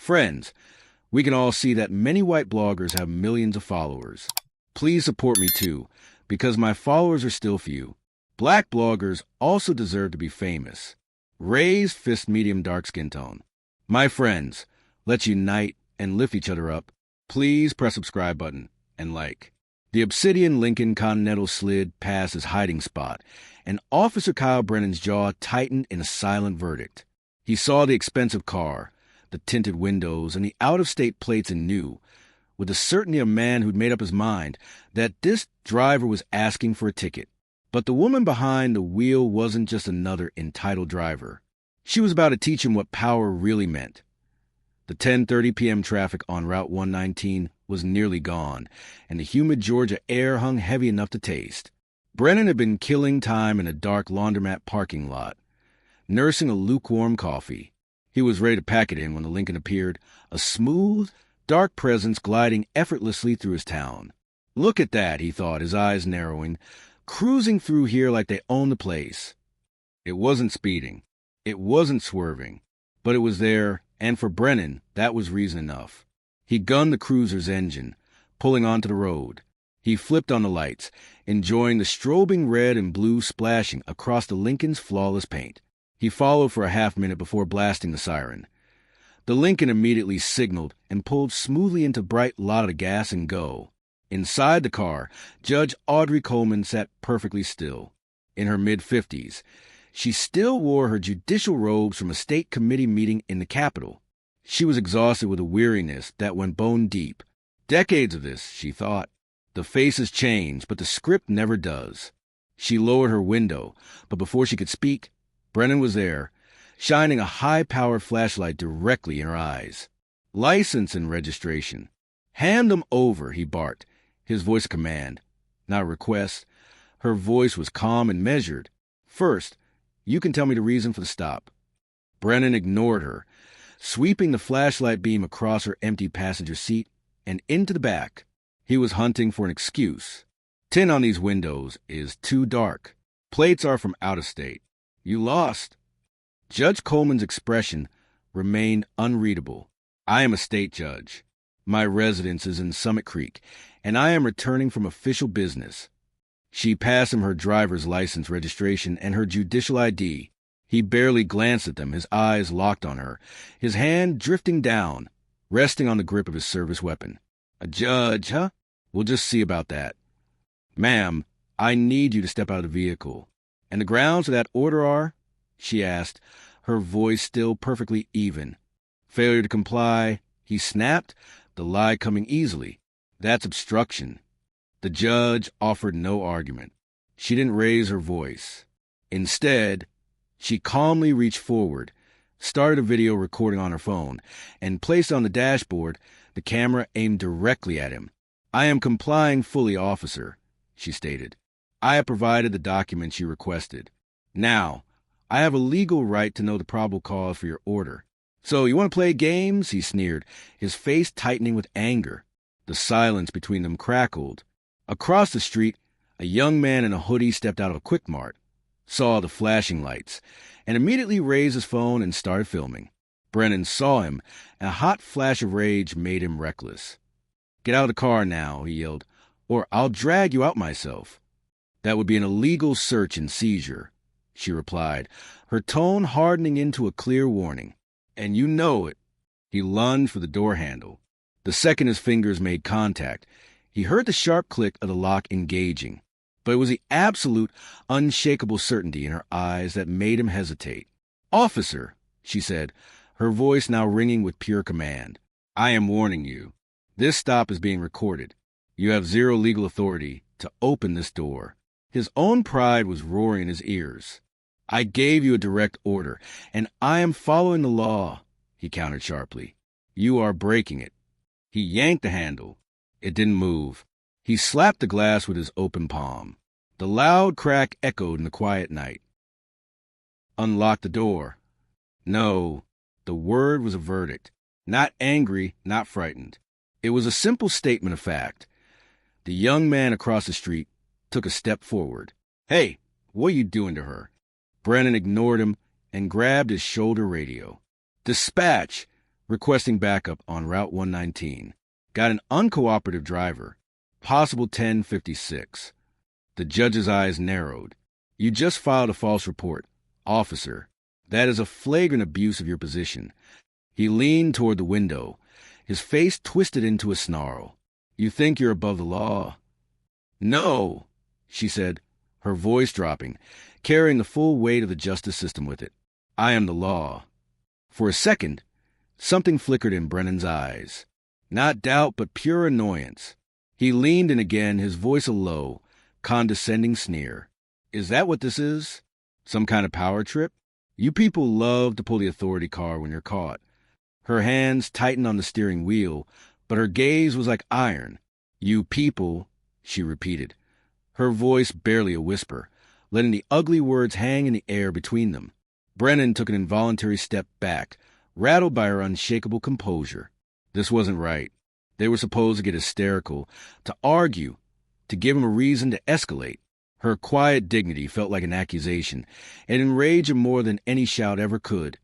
Friends, we can all see that many white bloggers have millions of followers. Please support me too, because my followers are still few. Black bloggers also deserve to be famous. Raise fist medium dark skin tone. My friends, let's unite and lift each other up. Please press subscribe button and like. The Obsidian Lincoln Continental slid past his hiding spot, and Officer Kyle Brennan's jaw tightened in a silent verdict. He saw the expensive car, the tinted windows, and the out-of-state plates, and knew, with the certainty of a man who'd made up his mind, that this driver was asking for a ticket. But the woman behind the wheel wasn't just another entitled driver. She was about to teach him what power really meant. The 10:30 p.m. traffic on Route 119 was nearly gone, and the humid Georgia air hung heavy enough to taste. Brennan had been killing time in a dark laundromat parking lot, nursing a lukewarm coffee. He was ready to pack it in when the Lincoln appeared, a smooth, dark presence gliding effortlessly through his town. Look at that, he thought, his eyes narrowing, cruising through here like they owned the place. It wasn't speeding. It wasn't swerving. But it was there, and for Brennan, that was reason enough. He gunned the cruiser's engine, pulling onto the road. He flipped on the lights, enjoying the strobing red and blue splashing across the Lincoln's flawless paint. He followed for a half-minute before blasting the siren. The Lincoln immediately signaled and pulled smoothly into bright lot of gas and go. Inside the car, Judge Audrey Coleman sat perfectly still. In her mid-50s, she still wore her judicial robes from a state committee meeting in the Capitol. She was exhausted with a weariness that went bone deep. Decades of this, she thought. The faces change, but the script never does. She lowered her window, but before she could speak, Brennan was there, shining a high-powered flashlight directly in her eyes. License and registration. Hand them over, he barked, his voice a command, not a request. Her voice was calm and measured. First, you can tell me the reason for the stop. Brennan ignored her, sweeping the flashlight beam across her empty passenger seat and into the back. He was hunting for an excuse. Tint on these windows is too dark. Plates are from out of state. You lost. Judge Coleman's expression remained unreadable. I am a state judge. My residence is in Summit Creek, and I am returning from official business. She passed him her driver's license registration and her judicial ID. He barely glanced at them, his eyes locked on her, his hand drifting down, resting on the grip of his service weapon. A judge, huh? We'll just see about that. Ma'am, I need you to step out of the vehicle. And the grounds of that order are? She asked, her voice still perfectly even. Failure to comply, he snapped, the lie coming easily. That's obstruction. The judge offered no argument. She didn't raise her voice. Instead, she calmly reached forward, started a video recording on her phone, and placed on the dashboard the camera aimed directly at him. I am complying fully, officer, she stated. I have provided the documents you requested. Now, I have a legal right to know the probable cause for your order. So you want to play games? He sneered, his face tightening with anger. The silence between them crackled. Across the street, a young man in a hoodie stepped out of a Quick Mart, saw the flashing lights, and immediately raised his phone and started filming. Brennan saw him, and a hot flash of rage made him reckless. Get out of the car now, he yelled, or I'll drag you out myself. That would be an illegal search and seizure, she replied, her tone hardening into a clear warning. And you know it. He lunged for the door handle. The second his fingers made contact, he heard the sharp click of the lock engaging, but it was the absolute, unshakable certainty in her eyes that made him hesitate. Officer, she said, her voice now ringing with pure command, I am warning you. This stop is being recorded. You have zero legal authority to open this door. His own pride was roaring in his ears. I gave you a direct order, and I am following the law, he countered sharply. You are breaking it. He yanked the handle. It didn't move. He slapped the glass with his open palm. The loud crack echoed in the quiet night. Unlock the door. No, the word was a verdict. Not angry, not frightened. It was a simple statement of fact. The young man across the street took a step forward. Hey, what are you doing to her? Brennan ignored him and grabbed his shoulder radio. Dispatch! requesting backup on Route 119. Got an uncooperative driver. Possible 1056. The judge's eyes narrowed. You just filed a false report. Officer, that is a flagrant abuse of your position. He leaned toward the window, his face twisted into a snarl. You think you're above the law? No, she said, her voice dropping, carrying the full weight of the justice system with it. I am the law. For a second, something flickered in Brennan's eyes. Not doubt, but pure annoyance. He leaned in again, his voice a low, condescending sneer. Is that what this is? Some kind of power trip? You people love to pull the authority card when you're caught. Her hands tightened on the steering wheel, but her gaze was like iron. You people, she repeated, her voice barely a whisper, letting the ugly words hang in the air between them. Brennan took an involuntary step back, rattled by her unshakable composure. This wasn't right. They were supposed to get hysterical, to argue, to give him a reason to escalate. Her quiet dignity felt like an accusation, and enraged him more than any shout ever could.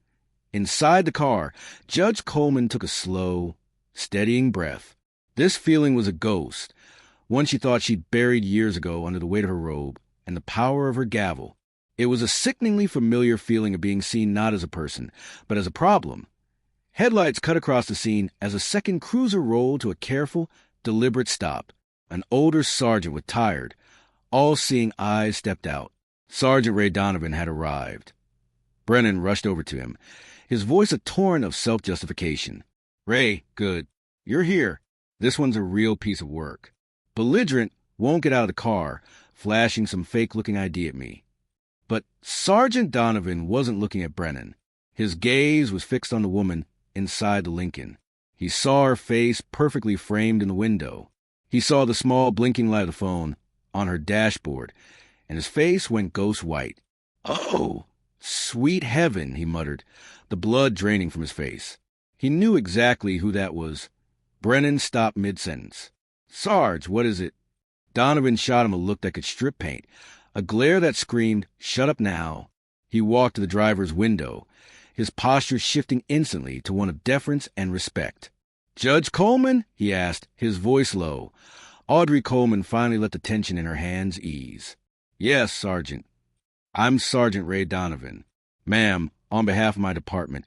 Inside the car, Judge Coleman took a slow, steadying breath. This feeling was a ghost, one she thought she'd buried years ago under the weight of her robe and the power of her gavel. It was a sickeningly familiar feeling of being seen not as a person, but as a problem. Headlights cut across the scene as a second cruiser rolled to a careful, deliberate stop. An older sergeant with tired, all-seeing eyes stepped out. Sergeant Ray Donovan had arrived. Brennan rushed over to him, his voice a torrent of self-justification. Ray, good. You're here. This one's a real piece of work. Belligerent won't get out of the car, flashing some fake-looking ID at me. But Sergeant Donovan wasn't looking at Brennan. His gaze was fixed on the woman inside the Lincoln. He saw her face perfectly framed in the window. He saw the small blinking light of the phone on her dashboard, and his face went ghost white. Oh, sweet heaven, he muttered, the blood draining from his face. He knew exactly who that was. Brennan stopped mid-sentence. Sarge, what is it? Donovan shot him a look that could strip paint, a glare that screamed, shut up now. He walked to the driver's window, his posture shifting instantly to one of deference and respect. Judge Coleman? He asked, his voice low. Audrey Coleman finally let the tension in her hands ease. Yes, Sergeant. I'm Sergeant Ray Donovan. Ma'am, on behalf of my department,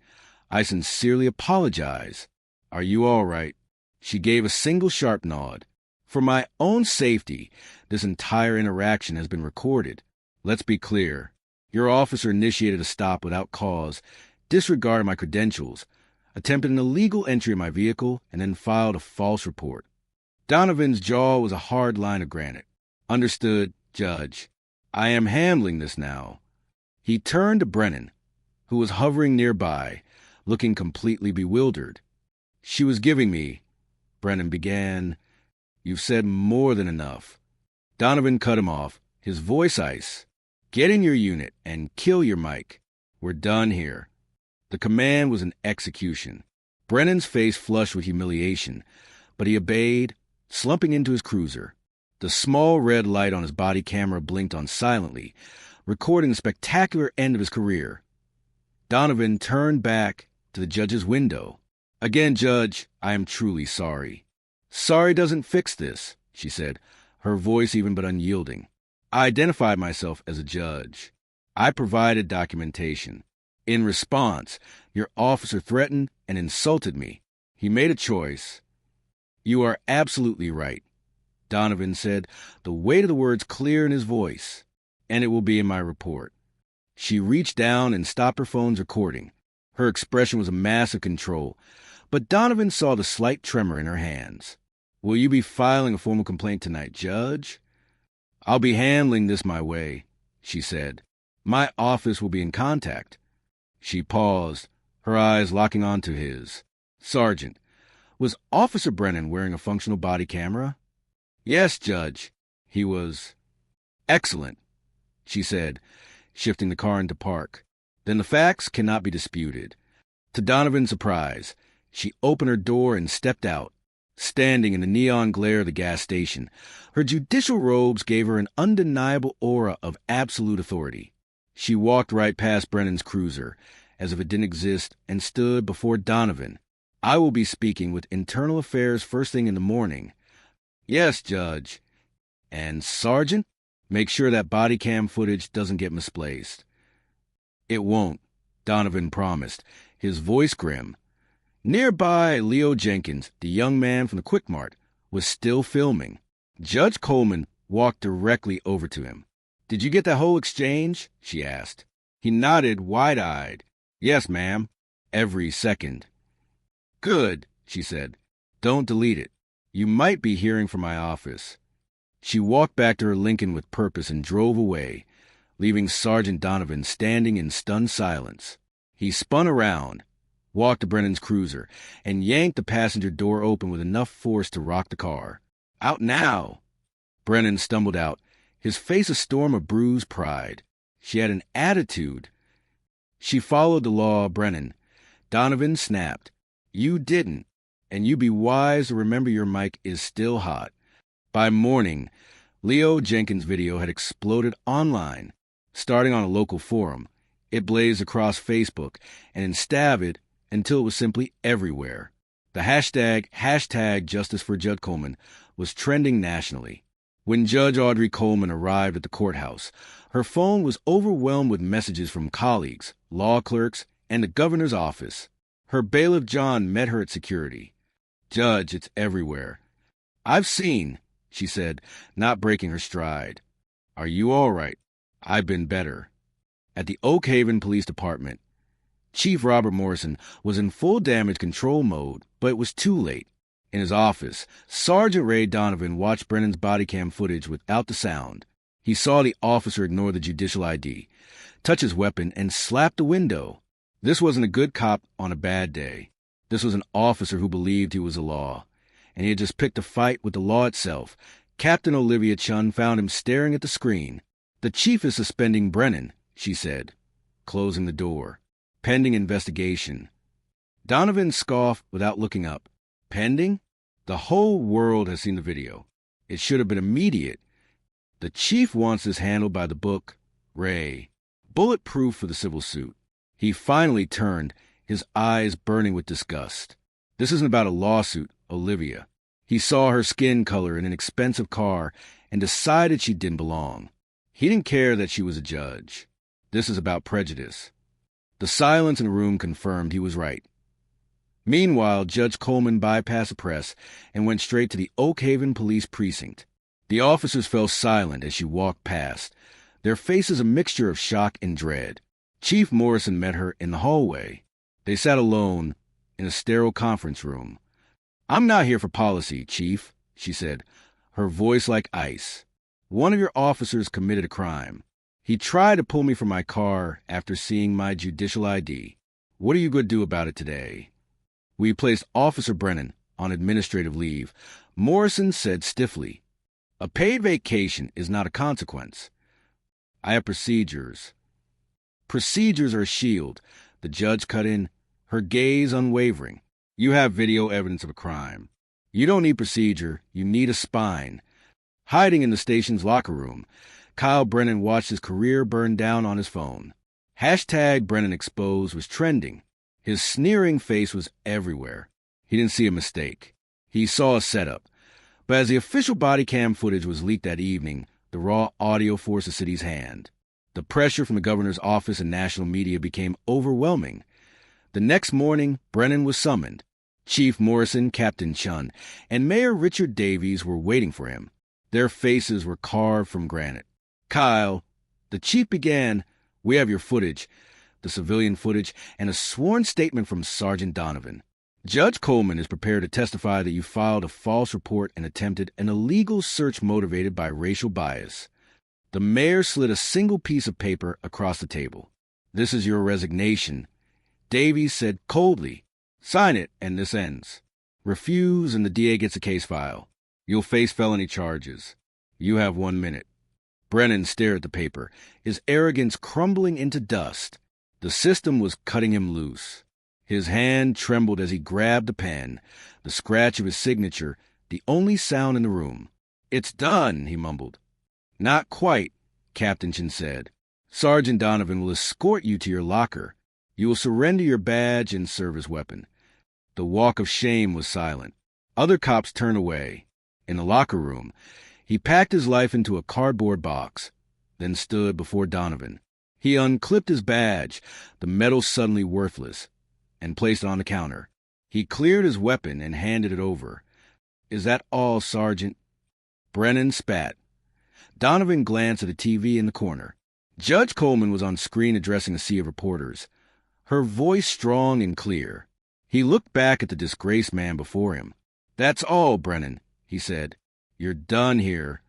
I sincerely apologize. Are you all right? She gave a single sharp nod. For my own safety, this entire interaction has been recorded. Let's be clear. Your officer initiated a stop without cause, disregarded my credentials, attempted an illegal entry in my vehicle, and then filed a false report. Donovan's jaw was a hard line of granite. Understood, Judge. I am handling this now. He turned to Brennan, who was hovering nearby, looking completely bewildered. She was giving me, Brennan began. You've said more than enough. Donovan cut him off, his voice ice. Get in your unit and kill your mic. We're done here. The command was an execution. Brennan's face flushed with humiliation, but he obeyed, slumping into his cruiser. The small red light on his body camera blinked on silently, recording the spectacular end of his career. Donovan turned back to the judge's window. Again, Judge, I am truly sorry. Sorry doesn't fix this, she said, her voice even but unyielding. I identified myself as a judge. I provided documentation. In response, your officer threatened and insulted me. He made a choice. You are absolutely right, Donovan said, the weight of the words clear in his voice. And it will be in my report. She reached down and stopped her phone's recording. Her expression was a mass of control, but Donovan saw the slight tremor in her hands. Will you be filing a formal complaint tonight, Judge? I'll be handling this my way, she said. My office will be in contact. She paused, her eyes locking onto his. Sergeant, was Officer Brennan wearing a functional body camera? Yes, Judge. He was. Excellent, she said, shifting the car into park. Then the facts cannot be disputed. To Donovan's surprise, she opened her door and stepped out. Standing in the neon glare of the gas station, her judicial robes gave her an undeniable aura of absolute authority. She walked right past Brennan's cruiser, as if it didn't exist, and stood before Donovan. I will be speaking with Internal Affairs first thing in the morning. Yes, Judge. And Sergeant, make sure that body cam footage doesn't get misplaced. It won't, Donovan promised, his voice grim. Nearby, Leo Jenkins, the young man from the Quick Mart, was still filming. Judge Coleman walked directly over to him. Did you get that whole exchange? She asked. He nodded wide-eyed. Yes, ma'am. Every second. Good, she said. Don't delete it. You might be hearing from my office. She walked back to her Lincoln with purpose and drove away, leaving Sergeant Donovan standing in stunned silence. He spun around, walked to Brennan's cruiser, and yanked the passenger door open with enough force to rock the car. Out now! Brennan stumbled out, his face a storm of bruised pride. She had an attitude. She followed the law, Brennan. Donovan snapped. You didn't, and you be wise to remember your mic is still hot. By morning, Leo Jenkins' video had exploded online. Starting on a local forum, it blazed across Facebook and in Stavid until it was simply everywhere. The hashtag Justice for Judge Coleman was trending nationally. When Judge Audrey Coleman arrived at the courthouse, her phone was overwhelmed with messages from colleagues, law clerks, and the governor's office. Her bailiff John met her at security. Judge, it's everywhere. I've seen, she said, not breaking her stride. Are you all right? I've been better. At the Oak Haven Police Department, Chief Robert Morrison was in full damage control mode, but it was too late. In his office, Sergeant Ray Donovan watched Brennan's body cam footage without the sound. He saw the officer ignore the judicial ID, touch his weapon, and slap the window. This wasn't a good cop on a bad day. This was an officer who believed he was the law, and he had just picked a fight with the law itself. Captain Olivia Chun found him staring at the screen. The chief is suspending Brennan, she said, closing the door. Pending investigation. Donovan scoffed without looking up. Pending? The whole world has seen the video. It should have been immediate. The chief wants this handled by the book, Ray. Bulletproof for the civil suit. He finally turned, his eyes burning with disgust. This isn't about a lawsuit, Olivia. He saw her skin color in an expensive car and decided she didn't belong. He didn't care that she was a judge. This is about prejudice. The silence in the room confirmed he was right. Meanwhile, Judge Coleman bypassed the press and went straight to the Oak Haven Police Precinct. The officers fell silent as she walked past, their faces a mixture of shock and dread. Chief Morrison met her in the hallway. They sat alone in a sterile conference room. I'm not here for policy, Chief, she said, her voice like ice. One of your officers committed a crime. He tried to pull me from my car after seeing my judicial ID. What are you going to do about it today? We placed Officer Brennan on administrative leave. Morrison said stiffly, a paid vacation is not a consequence. I have procedures. Procedures are a shield. The judge cut in, her gaze unwavering. You have video evidence of a crime. You don't need procedure, you need a spine. Hiding in the station's locker room, Kyle Brennan watched his career burn down on his phone. Hashtag Brennan Exposed was trending. His sneering face was everywhere. He didn't see a mistake. He saw a setup. But as the official body cam footage was leaked that evening, the raw audio forced the city's hand. The pressure from the governor's office and national media became overwhelming. The next morning, Brennan was summoned. Chief Morrison, Captain Chun, and Mayor Richard Davies were waiting for him. Their faces were carved from granite. Kyle, the chief began, we have your footage, the civilian footage, and a sworn statement from Sergeant Donovan. Judge Coleman is prepared to testify that you filed a false report and attempted an illegal search motivated by racial bias. The mayor slid a single piece of paper across the table. This is your resignation. Davies said coldly, sign it and this ends. Refuse and the DA gets a case file. You'll face felony charges. You have 1 minute. Brennan stared at the paper, his arrogance crumbling into dust. The system was cutting him loose. His hand trembled as he grabbed the pen, the scratch of his signature, the only sound in the room. It's done, he mumbled. Not quite, Captain Chin said. Sergeant Donovan will escort you to your locker. You will surrender your badge and service weapon. The walk of shame was silent. Other cops turned away. In the locker room, he packed his life into a cardboard box, then stood before Donovan. He unclipped his badge, the metal suddenly worthless, and placed it on the counter. He cleared his weapon and handed it over. "Is that all, Sergeant?" Brennan spat. Donovan glanced at the TV in the corner. Judge Coleman was on screen addressing a sea of reporters, her voice strong and clear. He looked back at the disgraced man before him. "That's all, Brennan," he said. "You're done here.